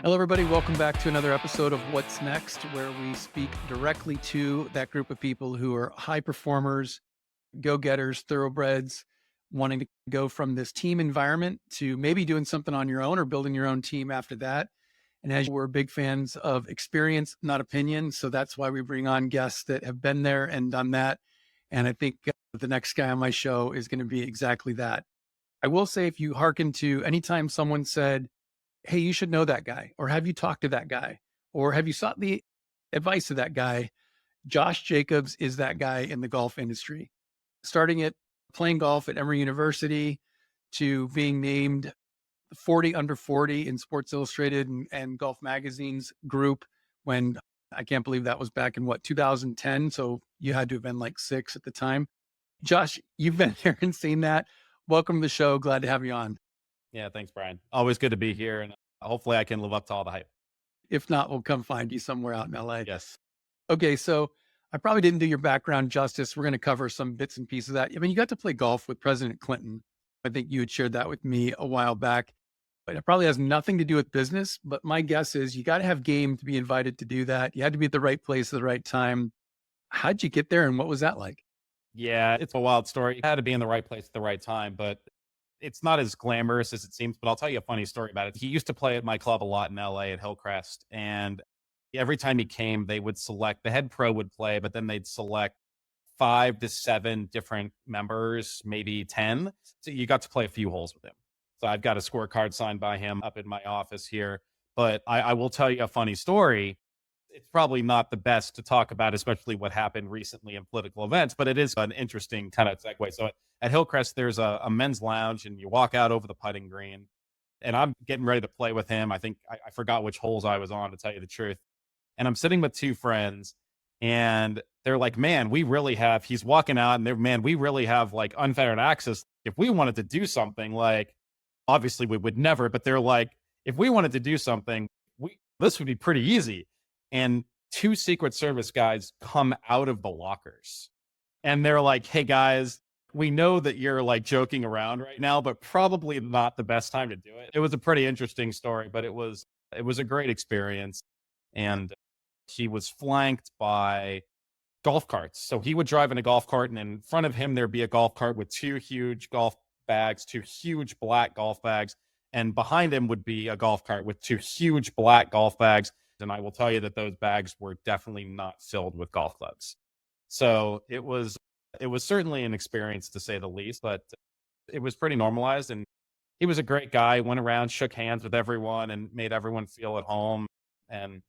Hello, everybody. Welcome back to another episode of What's Next, where we speak directly to that group of people who are high performers, go getters, thoroughbreds, wanting to go from this team environment to maybe doing something on your own or building your own team after that. And as we're big fans of experience, not opinion. So that's why we bring on guests that have been there and done that. And I think the next guy on my show is going to be exactly that. I will say, if you hearken to anytime someone said, "Hey, you should know that guy," or "Have you talked to that guy?" or "Have you sought the advice of that guy?" Josh Jacobs is that guy in the golf industry. Starting at playing golf at Emory University to being named 40 under 40 in Sports Illustrated and Golf Magazine's group when I can't believe that was back in 2010. So you had to have been like 6 at the time. Josh, you've been here and seen that. Welcome to the show. Glad to have you on. Yeah, thanks, Brian. Always good to be here, and hopefully I can live up to all the hype. If not, we'll come find you somewhere out in LA. Yes. Okay, so I probably didn't do your background justice. We're going to cover some bits and pieces of that. I mean, you got to play golf with President Clinton. I think you had shared that with me a while back. But it probably has nothing to do with business. But my guess is you got to have game to be invited to do that. You had to be at the right place at the right time. How'd you get there, and what was that like? Yeah, it's a wild story. I had to be in the right place at the right time, but it's not as glamorous as it seems. But I'll tell you a funny story about it. He used to play at my club a lot in LA at Hillcrest. And every time he came, they would select the head pro would play, but then they'd select 5 to 7 different members, maybe 10. So you got to play a few holes with him. So I've got a scorecard signed by him up in my office here. But I will tell you a funny story. It's probably not the best to talk about, especially what happened recently in political events, but it is an interesting kind of segue. So at Hillcrest, there's a men's lounge, and you walk out over the putting green, and I'm getting ready to play with him. I think I forgot which holes I was on, to tell you the truth. And I'm sitting with 2 friends, and they're like, "Man, we really have," he's walking out, and they're, "Man, we really have like unfettered access. If we wanted to do something, like, obviously we would never, but they're like, if we wanted to do something, this would be pretty easy." And 2 Secret Service guys come out of the lockers, and they're like, "Hey guys, we know that you're like joking around right now, but probably not the best time to do it." It was a pretty interesting story, but it was a great experience. And he was flanked by golf carts. So he would drive in a golf cart, and in front of him there'd be a golf cart with 2 huge golf bags, 2 huge black golf bags, and behind him would be a golf cart with 2 huge black golf bags. And I will tell you that those bags were definitely not filled with golf clubs. So it was certainly an experience, to say the least, but it was pretty normalized. And he was a great guy, went around, shook hands with everyone, and made everyone feel at home. And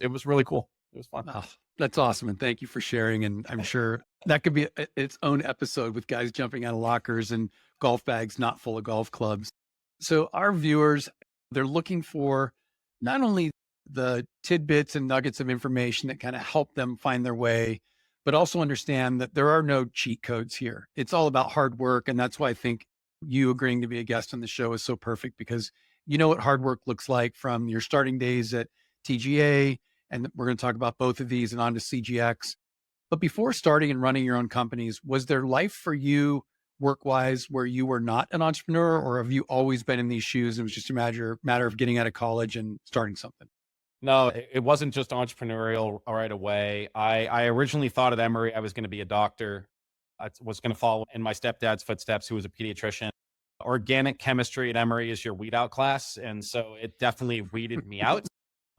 it was really cool. It was fun. Oh, that's awesome. And thank you for sharing. And I'm sure that could be its own episode with guys jumping out of lockers and golf bags not full of golf clubs. So, our viewers, they're looking for not only the tidbits and nuggets of information that kind of help them find their way, but also understand that there are no cheat codes here. It's all about hard work. And that's why I think you agreeing to be a guest on the show is so perfect, because you know what hard work looks like from your starting days at TGA, and we're going to talk about both of these and on to CGX. But before starting and running your own companies, was there life for you work wise where you were not an entrepreneur, or have you always been in these shoes? It was just a matter of getting out of college and starting something. No, it wasn't just entrepreneurial right away. I originally thought at Emory I was going to be a doctor. I was going to follow in my stepdad's footsteps, who was a pediatrician. Organic chemistry at Emory is your weed out class. And so it definitely weeded me out.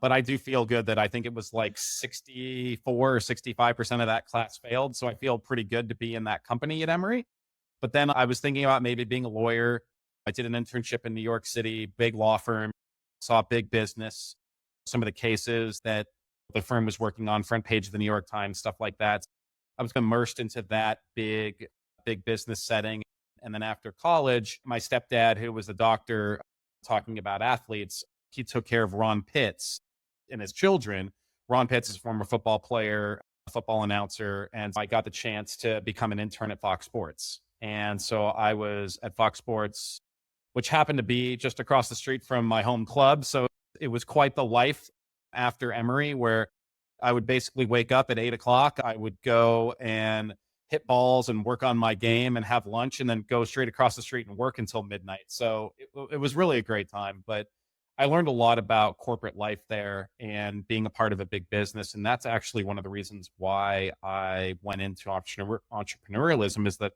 But I do feel good that I think it was like 64 or 65% of that class failed. So I feel pretty good to be in that company at Emory. But then I was thinking about maybe being a lawyer. I did an internship in New York City, big law firm, saw big business, some of the cases that the firm was working on, front page of the New York Times, stuff like that. I was immersed into that big business setting. And then after college, my stepdad, who was a doctor, talking about athletes, he took care of Ron Pitts and his children. Ron Pitts is a former football player, a football announcer, and I got the chance to become an intern at Fox Sports. And so I was at Fox Sports, which happened to be just across the street from my home club. So it was quite the life after Emory, where I would basically wake up at 8 o'clock. I would go and hit balls and work on my game and have lunch, and then go straight across the street and work until midnight. So it was really a great time. But I learned a lot about corporate life there and being a part of a big business. And that's actually one of the reasons why I went into entrepreneurialism is that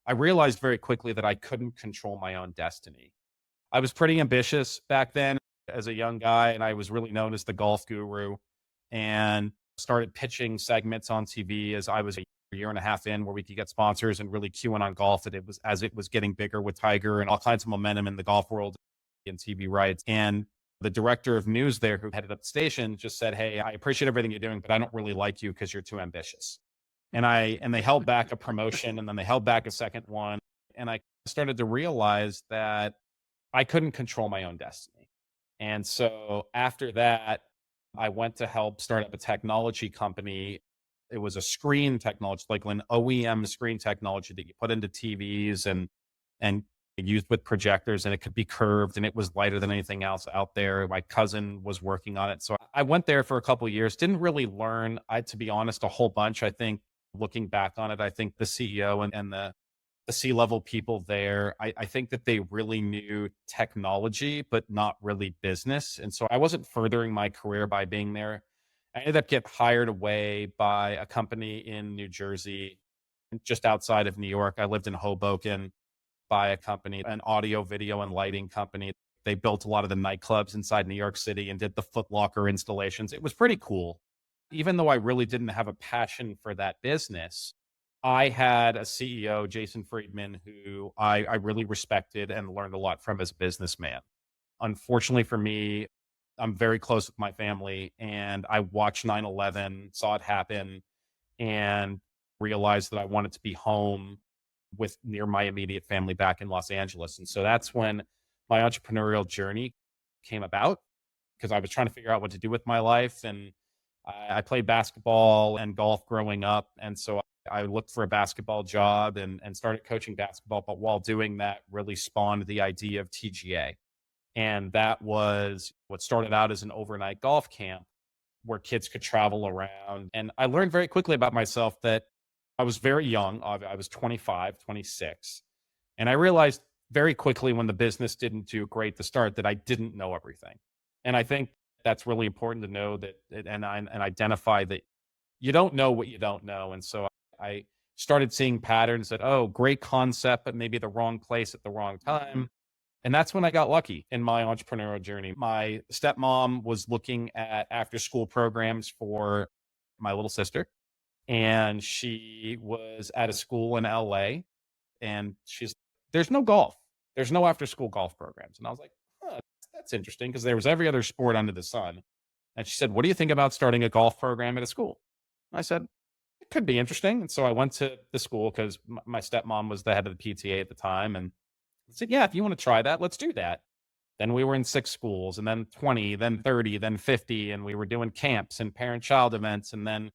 I realized very quickly that I couldn't control my own destiny. I was pretty ambitious back then as a young guy, and I was really known as the golf guru and started pitching segments on TV as I was a year and a half in where we could get sponsors and really queuing on golf that it was as it was getting bigger with Tiger and all kinds of momentum in the golf world and TV rights. And the director of news there who headed up the station just said, "Hey, I appreciate everything you're doing, but I don't really like you because you're too ambitious." And they held back a promotion and then they held back a second one. And I started to realize that I couldn't control my own destiny. And so after that, I went to help start up a technology company. It was a screen technology, like an OEM screen technology that you put into TVs and used with projectors, and it could be curved and it was lighter than anything else out there. My cousin was working on it. So I went there for a couple of years, didn't really learn, to be honest, a whole bunch. I think looking back on it, I think the CEO and the C-level people there, I think that they really knew technology, but not really business. And so I wasn't furthering my career by being there. I ended up getting hired away by a company in New Jersey, just outside of New York. I lived in Hoboken by a company, an audio, video, and lighting company. They built a lot of the nightclubs inside New York City and did the Foot Locker installations. It was pretty cool. Even though I really didn't have a passion for that business, I had a CEO, Jason Friedman, who I really respected and learned a lot from as a businessman. Unfortunately for me, I'm very close with my family, and I watched 9/11, saw it happen, and realized that I wanted to be home with near my immediate family back in Los Angeles. And so that's when my entrepreneurial journey came about because I was trying to figure out what to do with my life. And I played basketball and golf growing up. And so I looked for a basketball job and started coaching basketball. But while doing that, really spawned the idea of TGA. And that was what started out as an overnight golf camp where kids could travel around. And I learned very quickly about myself that I was very young. I was 25, 26. And I realized very quickly when the business didn't do great to start that I didn't know everything. And I think that's really important to know that and identify that you don't know what you don't know. And so I started seeing patterns that, oh, great concept, but maybe the wrong place at the wrong time. And that's when I got lucky in my entrepreneurial journey. My stepmom was looking at after school programs for my little sister, and she was at a school in LA, and she's there's no golf. There's no after school golf programs. And I was like, huh, that's interesting because there was every other sport under the sun. And she said, what do you think about starting a golf program at a school? I said, it could be interesting. And so I went to the school because my stepmom was the head of the PTA at the time. And I said, yeah, if you want to try that, let's do that. Then we were in 6 schools and then 20, then 30, then 50. And we were doing camps and parent child events. And then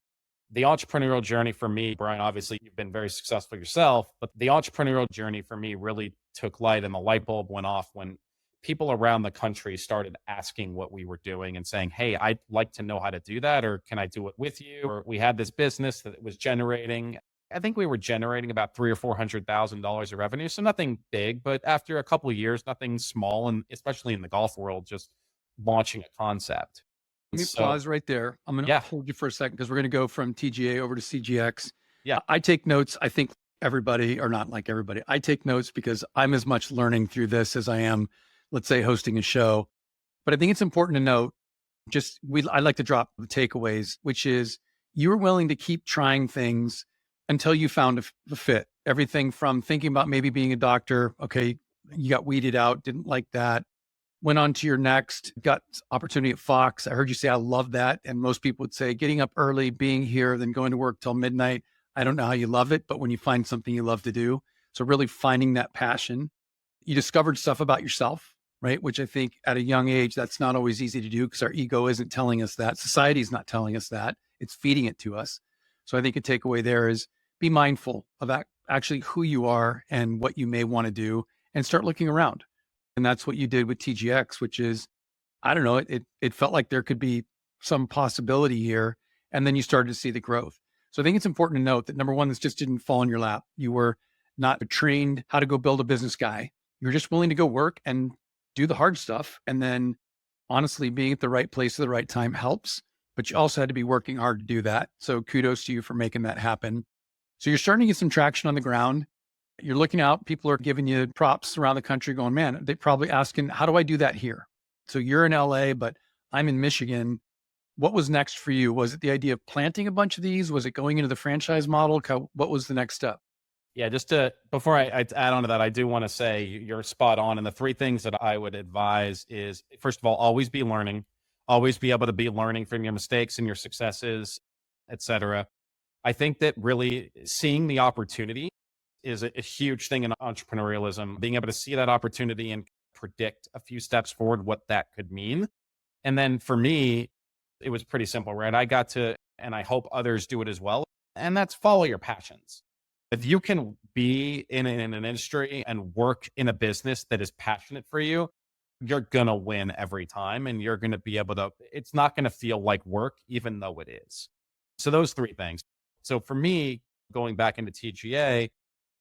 the entrepreneurial journey for me, Brian, obviously you've been very successful yourself, but the entrepreneurial journey for me really took light and the light bulb went off when people around the country started asking what we were doing and saying, hey, I'd like to know how to do that, or can I do it with you? Or we had this business that was generating, I think we were generating about three or $400,000 of revenue. So nothing big, but after a couple of years, nothing small. And especially in the golf world, just launching a concept. Let me So pause right there. I'm going to yeah, hold you for a second because we're going to go from TGA over to CGX. yeah. I take notes. I think everybody, or not like everybody, I take notes because I'm as much learning through this as I am, let's say, hosting a show. But I think it's important to note, I like to drop the takeaways, which is you were willing to keep trying things until you found a fit. Everything from thinking about maybe being a doctor. Okay, you got weeded out, didn't like that. Went on to your next, got opportunity at Fox. I heard you say, I love that. And most people would say getting up early, being here, then going to work till midnight. I don't know how you love it, but when you find something you love to do. So really finding that passion. You discovered stuff about yourself, right? Which I think at a young age, that's not always easy to do because our ego isn't telling us that. Society's not telling us that. It's feeding it to us. So I think a takeaway there is be mindful of actually who you are and what you may want to do and start looking around. And that's what you did with TGX, which is, I don't know, it felt like there could be some possibility here. And then you started to see the growth. So I think it's important to note that number one, this just didn't fall in your lap. You were not trained how to go build a business guy. You're just willing to go work and do the hard stuff. And then Honestly, being at the right place at the right time helps, but you also had to be working hard to do that. So kudos to you for making that happen. So you're starting to get some traction on the ground. You're looking out, people are giving you props around the country going, man, they probably asking, how do I do that here? So you're in LA, but I'm in Michigan. What was next for you? Was it the idea of planting a bunch of these? Was it going into the franchise model? What was the next step? Yeah, just to before I add on to that, I do want to say you're spot on. And the three things that I would advise is, first of all, always be learning, always be able to be learning from your mistakes and your successes, etc. I think that really seeing the opportunity is a huge thing in entrepreneurialism. Being able to see that opportunity and predict a few steps forward what that could mean. And then for me, it was pretty simple, right? I got to, and I hope others do it as well. And that's follow your passions. If you can be in an industry and work in a business that is passionate for you, you're going to win every time and you're going to be able to, it's not going to feel like work, even though it is. So, those three things. So, for me, going back into TGA,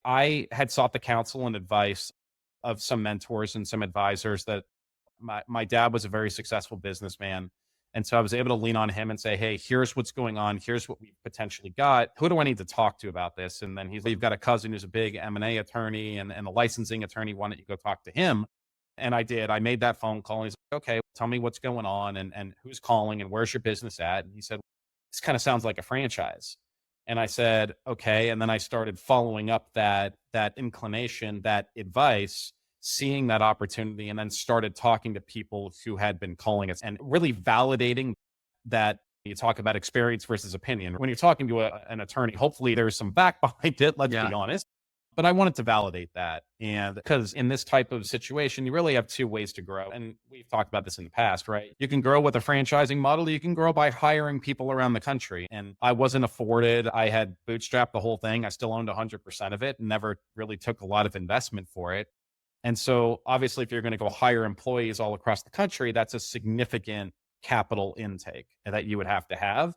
I had sought the counsel and advice of some mentors and some advisors that my dad was a very successful businessman. And so I was able to lean on him and say, hey, here's what's going on. Here's what we've potentially got. Who do I need to talk to about this? And then he's like, you've got a cousin who's a big M&A attorney and a licensing attorney. Why don't you go talk to him? And I did. I made that phone call. And he's like, okay, tell me what's going on and who's calling and where's your business at? And he said, this kind of sounds like a franchise. And I said, okay. And then I started following up that inclination, that advice, seeing that opportunity, and then started talking to people who had been calling us and really validating that. You talk about experience versus opinion. When you're talking to an attorney, hopefully there's some back behind it, let's Yeah. be honest. But I wanted to validate that. And because in this type of situation, you really have two ways to grow. And we've talked about this in the past, right? You can grow with a franchising model. You can grow by hiring people around the country. And I wasn't afforded. I had bootstrapped the whole thing. I still owned 100% of it and never really took a lot of investment for it. And so obviously, if you're going to go hire employees all across the country, that's a significant capital intake that you would have to have.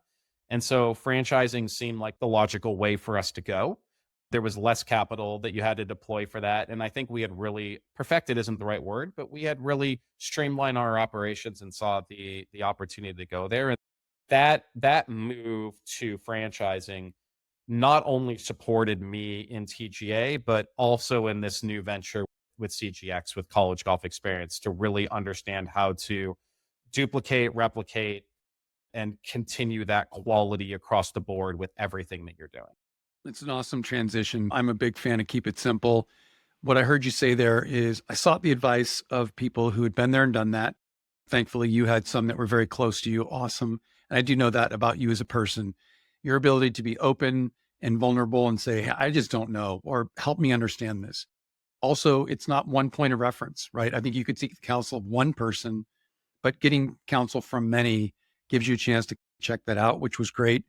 And so franchising seemed like the logical way for us to go. There was less capital that you had to deploy for that. And I think we had really perfected isn't the right word, but we had really streamlined our operations and saw the opportunity to go there. And that move to franchising not only supported me in TGA, but also in this new venture with CGX, with college golf experience, to really understand how to duplicate, replicate, and continue that quality across the board with everything that you're doing. It's an awesome transition. I'm a big fan of keep it simple. What I heard you say there is I sought the advice of people who had been there and done that. Thankfully, you had some that were very close to you. Awesome. And I do know that about you as a person, your ability to be open and vulnerable and say, "Hey, I just don't know, or help me understand this." Also, it's not one point of reference, right? I think you could seek the counsel of one person, but getting counsel from many gives you a chance to check that out, which was great.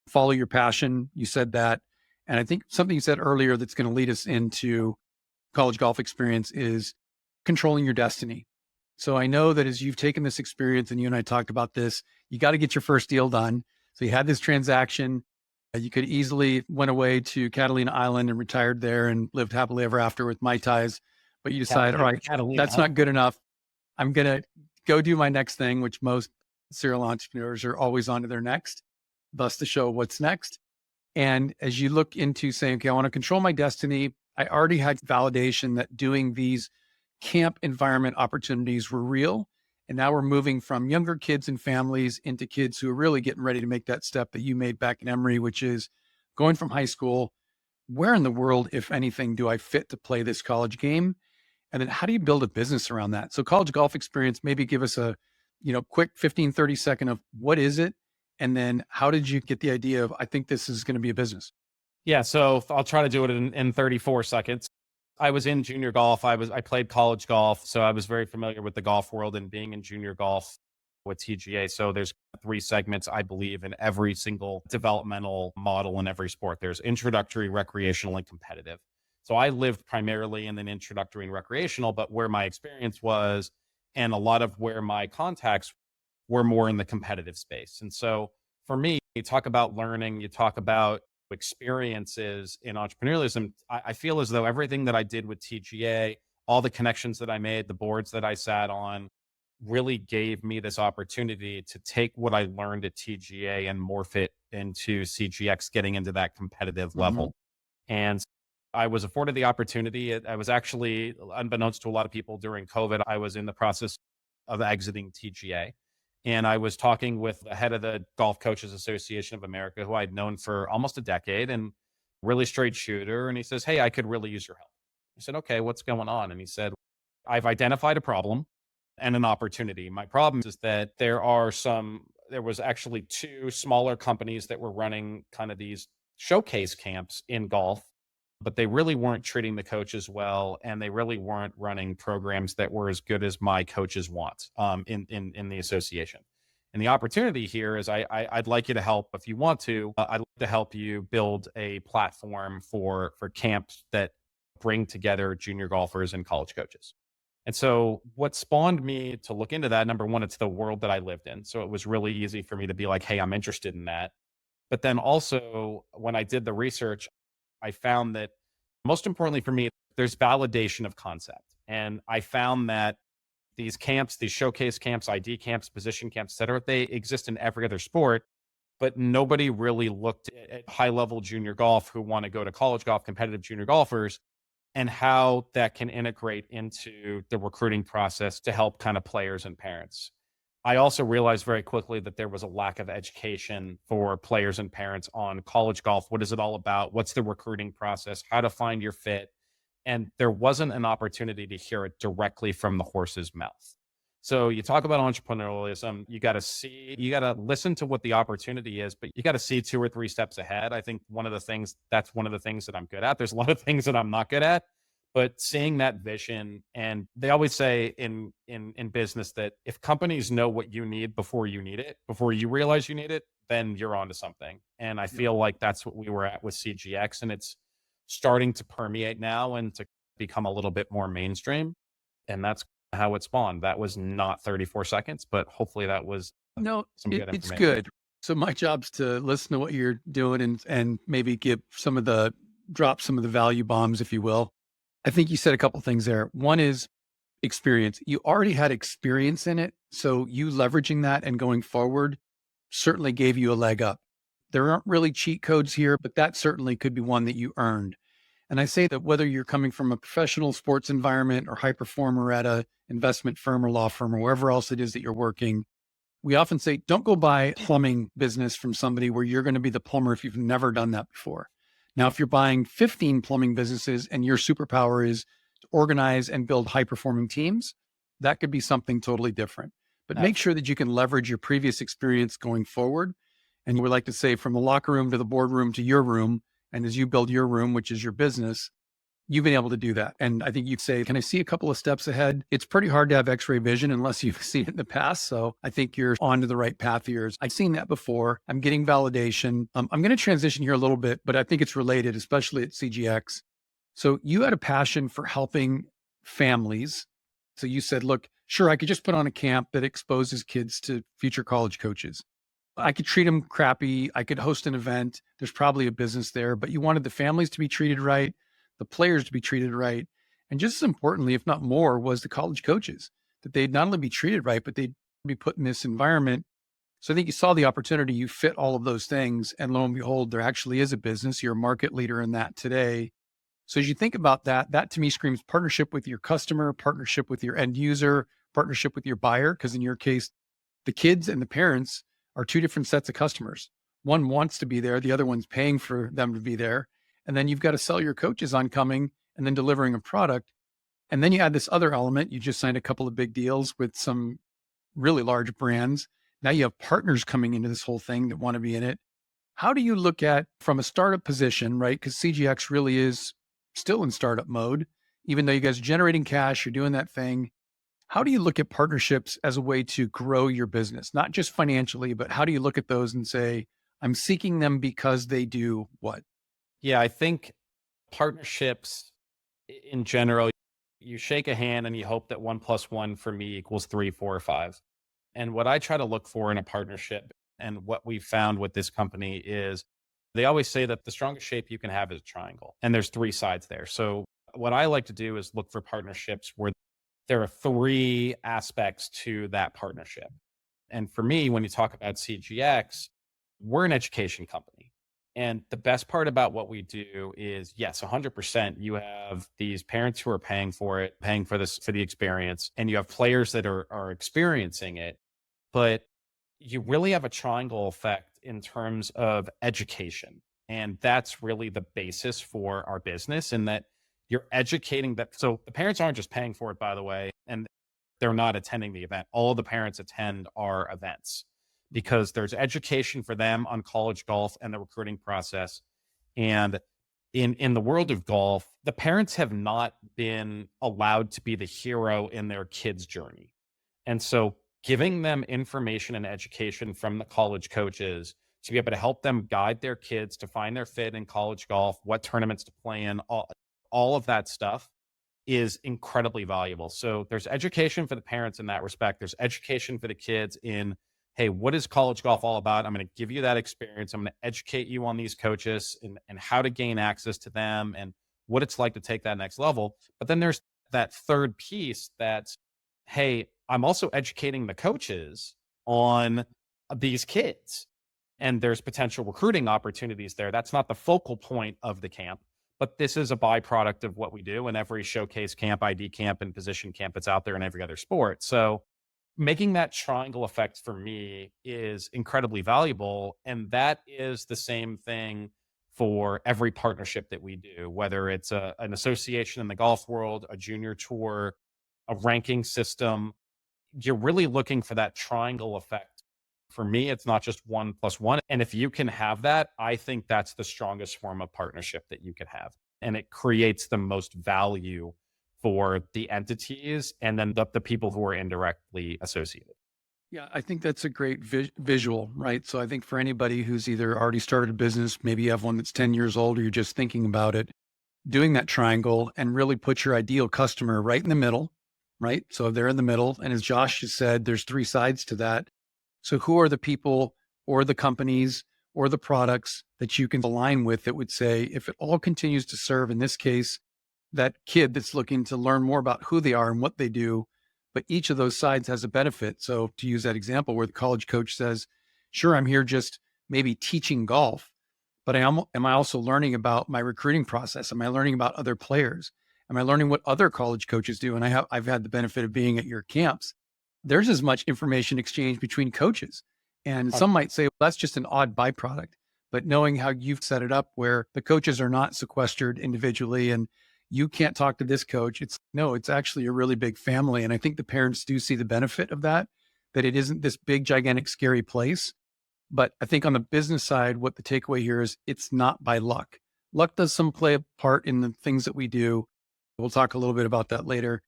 Follow your passion. You said that. And I think something you said earlier that's going to lead us into college golf experience is controlling your destiny. So I know that as you've taken this experience and you and I talked about this, you got to get your first deal done. So you had this transaction. You could easily went away to Catalina Island and retired there and lived happily ever after with Mai Tais. But you decide, all right, that's Catalina. not good enough. I'm going to go do my next thing, which most serial entrepreneurs are always on to their next, thus the show, What's Next? And as you look into saying, okay, I want to control my destiny, I already had validation that doing these camp environment opportunities were real. And now we're moving from younger kids and families into kids who are really getting ready to make that step that you made back in Emory, which is going from high school. Where in the world, if anything, do I fit to play this college game? And then how do you build a business around that? So college golf experience, maybe give us a, quick 15, 30-second of what is it? And then how did you get the idea of, I think this is going to be a business? Yeah, so I'll try to do it in 34 seconds. I was in junior golf. I played college golf, so I was very familiar with the golf world and being in junior golf with TGA. So there's three segments, I believe, in every single developmental model in every sport. There's introductory, recreational, and competitive. So I lived primarily in an introductory and recreational, but where my experience was and a lot of where my contacts were more in the competitive space. And so for me, you talk about learning, you talk about experiences in entrepreneurialism. I feel as though everything that I did with TGA, all the connections that I made, the boards that I sat on, really gave me this opportunity to take what I learned at TGA and morph it into CGX, getting into that competitive Hmm. level. And I was afforded the opportunity. I was actually, unbeknownst to a lot of people during COVID, I was in the process of exiting TGA. And I was talking with the head of the Golf Coaches Association of America, who I'd known for almost a decade and really straight shooter. And he says, "Hey, I could really use your help." I said, "Okay, what's going on?" And he said, "I've identified a problem and an opportunity. My problem is that there was actually two smaller companies that were running kind of these showcase camps in golf, but they really weren't treating the coaches well, and they really weren't running programs that were as good as my coaches want in the association. And the opportunity here is I'd like you to help if you want to. I'd like to help you build a platform for camps that bring together junior golfers and college coaches." And so what spawned me to look into that, number one, it's the world that I lived in. So it was really easy for me to be like, hey, I'm interested in that. But then also, when I did the research, I found that most importantly for me, there's validation of concept. And I found that these camps, these showcase camps, ID camps, position camps, et cetera, they exist in every other sport, but nobody really looked at high level junior golf who want to go to college golf, competitive junior golfers, and how that can integrate into the recruiting process to help kind of players and parents. I also realized very quickly that there was a lack of education for players and parents on college golf. What is it all about? What's the recruiting process? How to find your fit? And there wasn't an opportunity to hear it directly from the horse's mouth. So you talk about entrepreneurialism, you got to listen to what the opportunity is, but you got to see two or three steps ahead. I think that's one of the things that I'm good at. There's a lot of things that I'm not good at, but seeing that vision. And they always say in business that if companies know what you need before you need it, before you realize you need it, then you're onto something. And I Yep. feel like that's what we were at with CGX, and it's starting to permeate now and to become a little bit more mainstream. And that's how it spawned. That was not 34 seconds, but hopefully that was No, some good it's information. good. So my job's to listen to what you're doing and maybe give some of the drop some of the value bombs, if you will. I think you said a couple things there. One is experience. You already had experience in it, so you leveraging that and going forward certainly gave you a leg up. There aren't really cheat codes here, but that certainly could be one that you earned. And I say that whether you're coming from a professional sports environment or high performer at a investment firm or law firm or wherever else it is that you're working, we often say don't go buy plumbing business from somebody where you're going to be the plumber if you've never done that before. Now, if you're buying 15 plumbing businesses and your superpower is to organize and build high performing teams, that could be something totally different. But make Absolutely. sure that you can leverage your previous experience going forward. And we like to say from the locker room to the boardroom to your room. And as you build your room, which is your business, you've been able to do that. And I think you'd say, can I see a couple of steps ahead? It's pretty hard to have x-ray vision unless you've seen it in the past. So I think you're on to the right path here. I've seen that before. I'm getting validation. I'm going to transition here a little bit, but I think it's related, especially at CGX. So you had a passion for helping families. So you said, look, sure, I could just put on a camp that exposes kids to future college coaches. I could treat them crappy. I could host an event. There's probably a business there, but you wanted the families to be treated right, the players to be treated right. And just as importantly, if not more, was the college coaches that they'd not only be treated right, but they'd be put in this environment. So I think you saw the opportunity, you fit all of those things. And lo and behold, there actually is a business. You're a market leader in that today. So as you think about that, that to me screams partnership with your customer, partnership with your end user, partnership with your buyer. Because in your case, the kids and the parents are two different sets of customers. One wants to be there, the other one's paying for them to be there. And then you've got to sell your coaches on coming and then delivering a product. And then you add this other element. You just signed a couple of big deals with some really large brands. Now you have partners coming into this whole thing that want to be in it. How do you look at from a startup position, right? Because CGX really is still in startup mode, even though you guys are generating cash, you're doing that thing. How do you look at partnerships as a way to grow your business? Not just financially, but how do you look at those and say, I'm seeking them because they do what? Yeah, I think partnerships in general, you shake a hand and you hope that 1 + 1 for me equals 3, 4, or 5. And what I try to look for in a partnership and what we found with this company is they always say that the strongest shape you can have is a triangle, and there's three sides there. So what I like to do is look for partnerships where there are three aspects to that partnership. And for me, when you talk about CGX, we're an education company. And the best part about what we do is, yes, 100%, you have these parents who are paying for it, paying for this, for the experience, and you have players that are experiencing it. But you really have a triangle effect in terms of education. And that's really the basis for our business, in that you're educating that. So the parents aren't just paying for it, by the way, and they're not attending the event. All of the parents attend our events because there's education for them on college golf and the recruiting process. And in the world of golf, the parents have not been allowed to be the hero in their kids' journey. And so giving them information and education from the college coaches to be able to help them guide their kids to find their fit in college golf, what tournaments to play in, all of that stuff is incredibly valuable. So there's education for the parents in that respect. There's education for the kids in, hey, what is college golf all about? I'm going to give you that experience. I'm going to educate you on these coaches and how to gain access to them and what it's like to take that next level. But then there's that third piece that's, hey, I'm also educating the coaches on these kids. And there's potential recruiting opportunities there. That's not the focal point of the camp, but this is a byproduct of what we do in every showcase camp, ID camp, and position camp that's out there in every other sport. So making that triangle effect for me is incredibly valuable. And that is the same thing for every partnership that we do, whether it's an association in the golf world, a junior tour, a ranking system. You're really looking for that triangle effect. For me, it's not just one plus one. And if you can have that, I think that's the strongest form of partnership that you could have. And it creates the most value for the entities and then the people who are indirectly associated. Yeah, I think that's a great visual, right? So I think for anybody who's either already started a business, maybe you have one that's 10 years old, or you're just thinking about it, doing that triangle and really put your ideal customer right in the middle, right? So they're in the middle. And as Josh just said, there's three sides to that. So who are the people or the companies or the products that you can align with that would say, if it all continues to serve, in this case, that kid that's looking to learn more about who they are and what they do, but each of those sides has a benefit. So to use that example where the college coach says, sure, I'm here just maybe teaching golf, but am I also learning about my recruiting process? Am I learning about other players? Am I learning what other college coaches do? And I've had the benefit of being at your camps. There's as much information exchange between coaches. And some might say, well, that's just an odd byproduct. But knowing how you've set it up where the coaches are not sequestered individually and you can't talk to this coach, it's actually a really big family. And I think the parents do see the benefit of that, that it isn't this big, gigantic, scary place. But I think on the business side, what the takeaway here is, it's not by luck. Luck does some play a part in the things that we do. We'll talk a little bit about that later.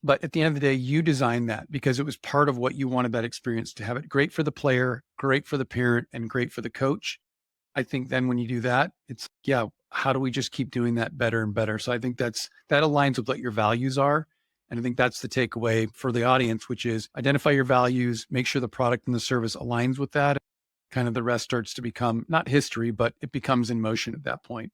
But at the end of the day, you designed that because it was part of what you wanted that experience to have it great for the player, great for the parent, and great for the coach. I think then when you do that, it's, yeah, how do we just keep doing that better and better? So I think that aligns with what your values are. And I think that's the takeaway for the audience, which is identify your values, make sure the product and the service aligns with that. Kind of the rest starts to become not history, but it becomes in motion at that point.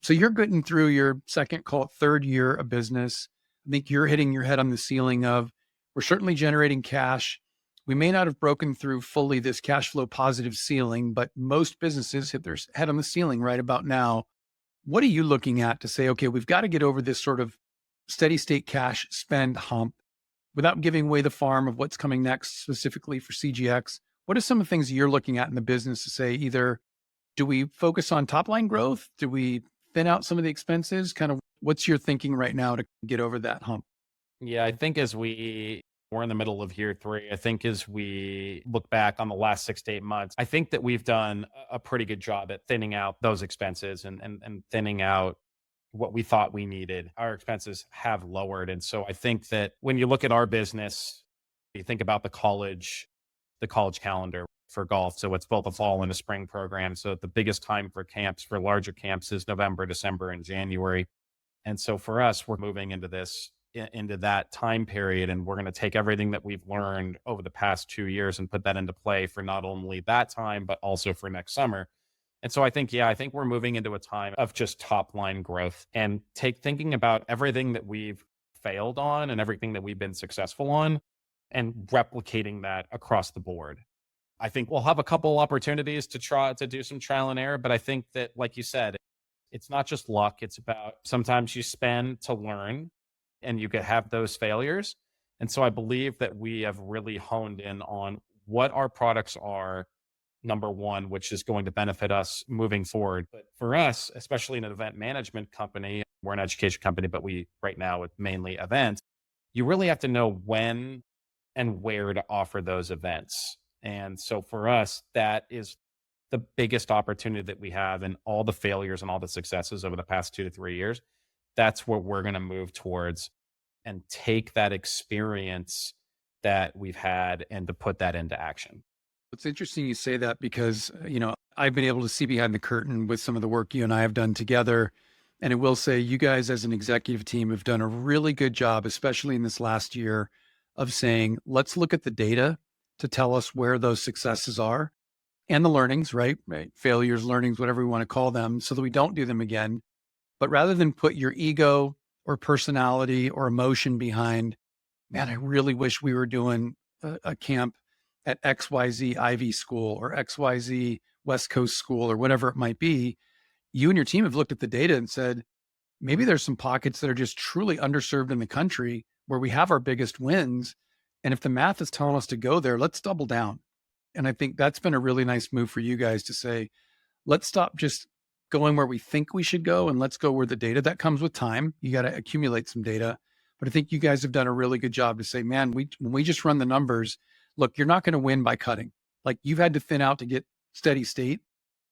So you're getting through your second, call it third year of business. I think you're hitting your head on the ceiling of, we're certainly generating cash. We may not have broken through fully this cash flow positive ceiling, but most businesses hit their head on the ceiling right about now. What are you looking at to say, okay, we've got to get over this sort of steady state cash spend hump without giving away the farm of what's coming next, specifically for CGX? What are some of the things you're looking at in the business to say, either do we focus on top line growth? Do we thin out some of the expenses? Kind of what's your thinking right now to get over that hump? Yeah, I think we're in the middle of year three. I think as we look back on the last 6 to 8 months, I think that we've done a pretty good job at thinning out those expenses and thinning out what we thought we needed. Our expenses have lowered. And so I think that when you look at our business, you think about the college calendar for golf. So it's both a fall and a spring program. So the biggest time for camps, for larger camps, is November, December, and January. And so for us, we're moving into that time period, and we're going to take everything that we've learned over the past 2 years and put that into play for not only that time, but also for next summer. And so I think we're moving into a time of just top line growth and thinking about everything that we've failed on and everything that we've been successful on and replicating that across the board. I think we'll have a couple opportunities to try to do some trial and error, but I think that, like you said, it's not just luck. It's about sometimes you spend to learn and you could have those failures. And so I believe that we have really honed in on what our products are, number one, which is going to benefit us moving forward. But for us, especially in an event management company, we're an education company, but we right now with mainly events, you really have to know when and where to offer those events. And so for us, that is the biggest opportunity that we have in all the failures and all the successes over the past 2 to 3 years. That's what we're going to move towards and take that experience that we've had and to put that into action. It's interesting you say that because, I've been able to see behind the curtain with some of the work you and I have done together. And I will say, you guys as an executive team have done a really good job, especially in this last year, of saying, let's look at the data to tell us where those successes are and the learnings, right? Right. Failures, learnings, whatever we want to call them, so that we don't do them again. But rather than put your ego or personality or emotion behind, man, I really wish we were doing a camp at XYZ Ivy School or XYZ West Coast School or whatever it might be. You and your team have looked at the data and said, maybe there's some pockets that are just truly underserved in the country where we have our biggest wins. And if the math is telling us to go there, let's double down. And I think that's been a really nice move for you guys to say, let's stop just going where we think we should go and let's go where the data that comes with time. You got to accumulate some data. But I think you guys have done a really good job to say, man, when we just run the numbers, look, you're not going to win by cutting. Like you've had to thin out to get steady state.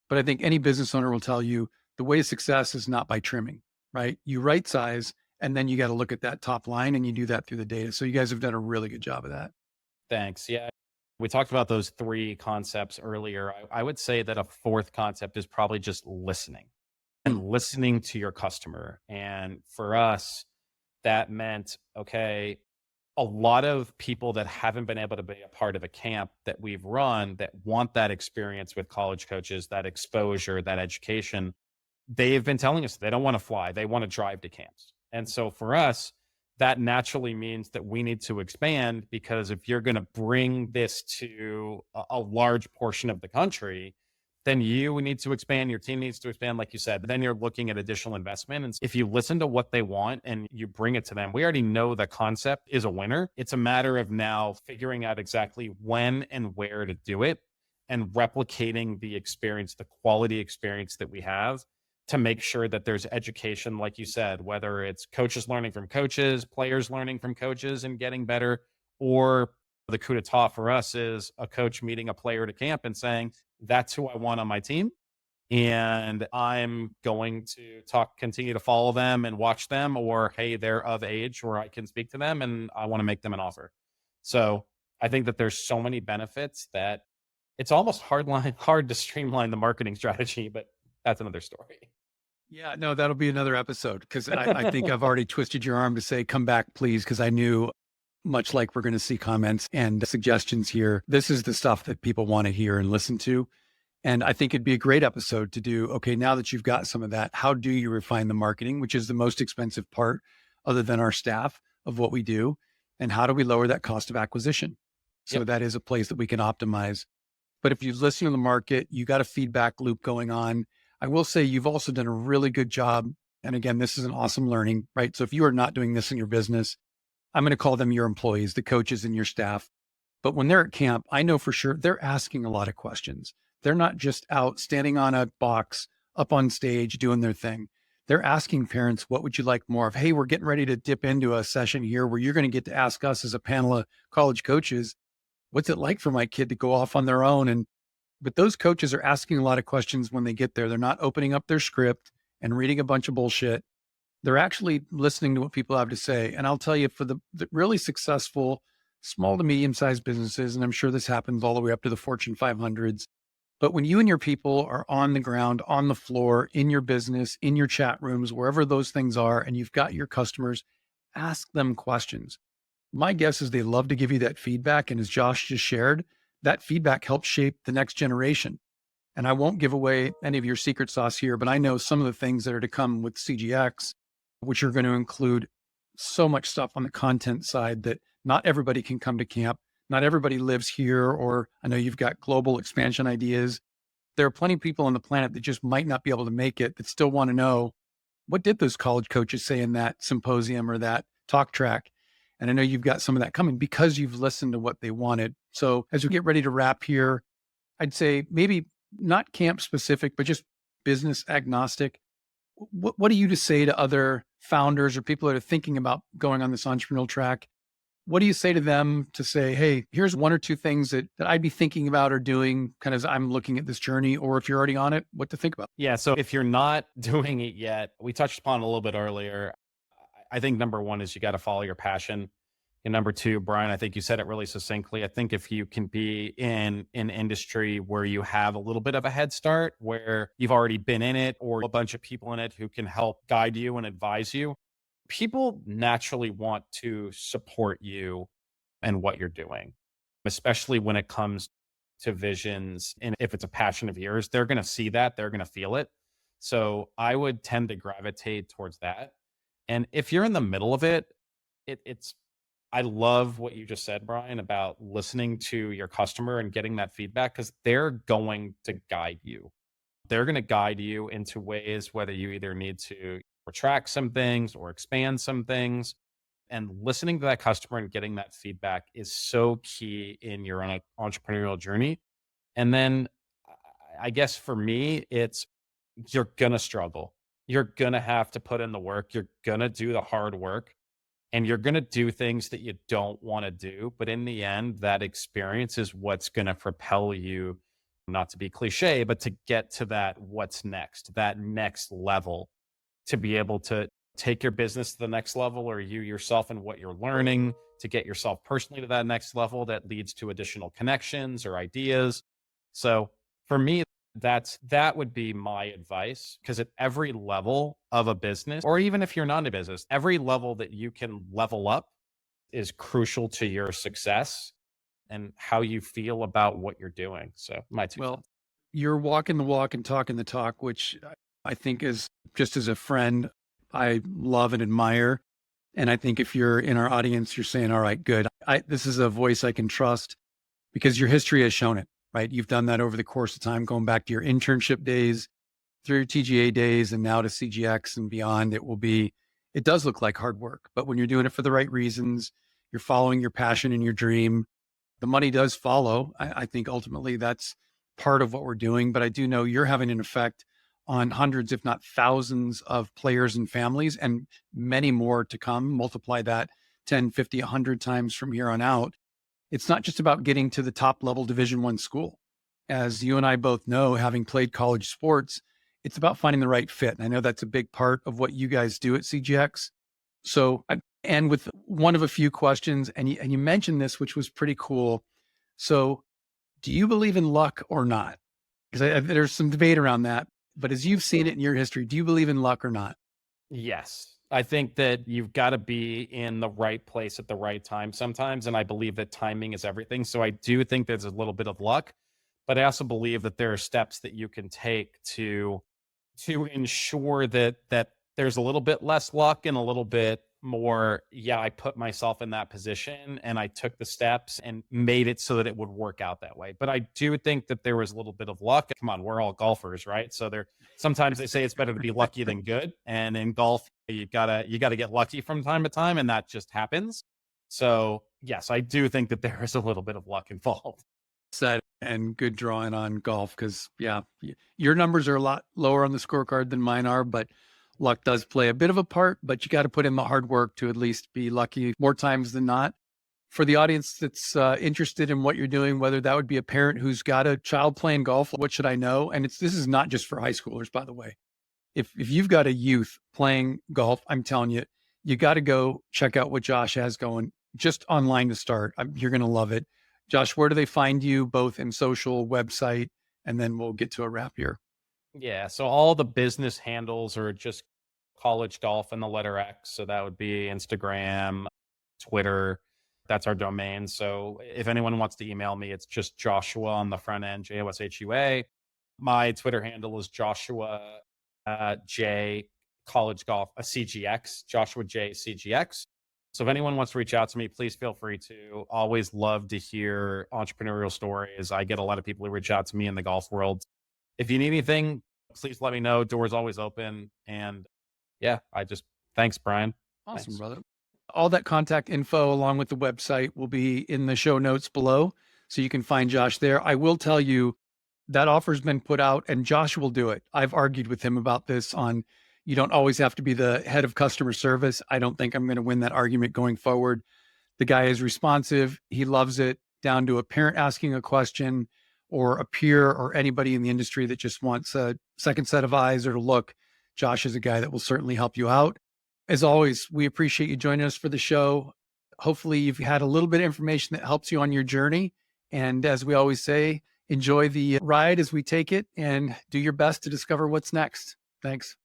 But I think any business owner will tell you the way to success is not by trimming, right? You right size and then you got to look at that top line and you do that through the data. So you guys have done a really good job of that. Thanks. Yeah. We talked about those three concepts earlier. I would say that a fourth concept is probably just listening and Hmm. listening to your customer. And for us, that meant, okay, a lot of people that haven't been able to be a part of a camp that we've run that want that experience with college coaches, that exposure, that education, they've been telling us they don't want to fly, they want to drive to camps. And so for us, that naturally means that we need to expand because if you're going to bring this to a large portion of the country, then you need to expand, your team needs to expand, like you said. But then you're looking at additional investment. And if you listen to what they want and you bring it to them, we already know the concept is a winner. It's a matter of now figuring out exactly when and where to do it and replicating the experience, the quality experience that we have to make sure that there's education, like you said, whether it's coaches learning from coaches, players learning from coaches and getting better, or the coup d'etat for us is a coach meeting a player at a camp and saying, that's who I want on my team. And I'm going to continue to follow them and watch them, or hey, they're of age where I can speak to them and I want to make them an offer. So I think that there's so many benefits that it's almost hard to streamline the marketing strategy, but that's another story. Yeah, no, that'll be another episode because I think I've already twisted your arm to say, come back, please, because I knew, much like we're going to see comments and suggestions here, this is the stuff that people want to hear and listen to. And I think it'd be a great episode to do. Okay, now that you've got some of that, how do you refine the marketing, which is the most expensive part other than our staff of what we do? And how do we lower that cost of acquisition? So Yep. that is a place that we can optimize. But if you listen to the market, you got a feedback loop going on. I will say you've also done a really good job. And again, this is an awesome learning, right? So if you are not doing this in your business, I'm going to call them your employees, the coaches and your staff. But when they're at camp, I know for sure they're asking a lot of questions. They're not just out standing on a box up on stage doing their thing. They're asking parents, what would you like more of? Hey, we're getting ready to dip into a session here where you're going to get to ask us as a panel of college coaches, what's it like for my kid to go off on their own? And but those coaches are asking a lot of questions when they get there. They're not opening up their script and reading a bunch of bullshit. They're actually listening to what people have to say. And I'll tell you, for the really successful small to medium sized businesses, and I'm sure this happens all the way up to the Fortune 500s, but when you and your people are on the ground, on the floor, in your business, in your chat rooms, wherever those things are, and you've got your customers, ask them questions. My guess is they love to give you that feedback. And as Josh just shared, that feedback helps shape the next generation. And I won't give away any of your secret sauce here, but I know some of the things that are to come with CGX, which are going to include so much stuff on the content side that not everybody can come to camp. Not everybody lives here, or I know you've got global expansion ideas. There are plenty of people on the planet that just might not be able to make it that still want to know, what did those college coaches say in that symposium or that talk track? And I know you've got some of that coming because you've listened to what they wanted. So as we get ready to wrap here, I'd say maybe not camp specific, but just business agnostic. What do you to say to other founders or people that are thinking about going on this entrepreneurial track? What do you say to them to say, hey, here's one or two things that I'd be thinking about or doing kind of as I'm looking at this journey, or if you're already on it, what to think about? Yeah. So if you're not doing it yet, we touched upon it a little bit earlier. I think number one is you got to follow your passion. And number two, Brian, I think you said it really succinctly. I think if you can be in an industry where you have a little bit of a head start, where you've already been in it, or a bunch of people in it who can help guide you and advise you, people naturally want to support you and what you're doing, especially when it comes to visions. And if it's a passion of yours, they're going to see that, they're going to feel it. So I would tend to gravitate towards that. And if you're in the middle of it, it's, I love what you just said, Brian, about listening to your customer and getting that feedback because they're going to guide you. They're going to guide you into ways whether you either need to retract some things or expand some things. And listening to that customer and getting that feedback is so key in your entrepreneurial journey. And then I guess for me, it's you're going to struggle. You're going to have to put in the work. You're going to do the hard work and you're going to do things that you don't want to do. But in the end, that experience is what's going to propel you, not to be cliche, but to get to that what's next, that next level, to be able to take your business to the next level or you yourself and what you're learning to get yourself personally to that next level that leads to additional connections or ideas. So for me, that would be my advice because at every level of a business, or even if you're not in a business, every level that you can level up is crucial to your success and how you feel about what you're doing. So my two Well, cents. you're walking the walk and talking the talk, which I think is, just as a friend, I love and admire. And I think if you're in our audience, you're saying, all right, good. This is a voice I can trust because your history has shown it, right? You've done that over the course of time, going back to your internship days, through your TGA days, and now to CGX and beyond. It does look like hard work, but when you're doing it for the right reasons, you're following your passion and your dream, the money does follow. I think ultimately that's part of what we're doing, but I do know you're having an effect on hundreds, if not thousands of players and families and many more to come. Multiply that 10, 50, 100 times from here on out. It's not just about getting to the top level Division I school. As you and I both know, having played college sports, it's about finding the right fit. And I know that's a big part of what you guys do at CGX. So, and with one of a few questions, and you mentioned this, which was pretty cool. So, do you believe in luck or not? Because there's some debate around that. But as you've seen it in your history, do you believe in luck or not? Yes. I think that you've got to be in the right place at the right time sometimes. And I believe that timing is everything. So I do think there's a little bit of luck, but I also believe that there are steps that you can take to ensure that there's a little bit less luck and a little bit more, yeah, I put myself in that position and I took the steps and made it so that it would work out that way. But I do think that there was a little bit of luck. Come on, we're all golfers, right? So there sometimes they say it's better to be lucky than good. And in golf, you gotta get lucky from time to time, and that just happens. So yes, I do think that there is a little bit of luck involved. Set and good drawing on golf because, yeah, your numbers are a lot lower on the scorecard than mine are, but luck does play a bit of a part. But you got to put in the hard work to at least be lucky more times than not. For the audience that's interested in what you're doing, whether that would be a parent who's got a child playing golf, what should I know? And this is not just for high schoolers, by the way. If you've got a youth playing golf, I'm telling you, you got to go check out what Josh has going just online to start. You're going to love it. Josh, where do they find you both in social, website, and then we'll get to a wrap here. Yeah. So all the business handles are just college golf and the letter X. So that would be Instagram, Twitter. That's our domain. So if anyone wants to email me, it's just Joshua on the front end, Joshua. My Twitter handle is Joshua J College Golf, CGX, Joshua J CGX. So if anyone wants to reach out to me, please feel free to. Always love to hear entrepreneurial stories. I get a lot of people who reach out to me in the golf world. If you need anything, please let me know. Doors always open. And yeah, thanks, Brian. Awesome, Thanks. brother. All that contact info along with the website will be in the show notes below. So you can find Josh there. I will tell you that offer's been put out and Josh will do it. I've argued with him about this on you don't always have to be the head of customer service. I don't think I'm going to win that argument going forward. The guy is responsive. He loves it, down to a parent asking a question or a peer or anybody in the industry that just wants a second set of eyes or to look. Josh is a guy that will certainly help you out. As always, we appreciate you joining us for the show. Hopefully, you've had a little bit of information that helps you on your journey. And as we always say, enjoy the ride as we take it and do your best to discover what's next. Thanks.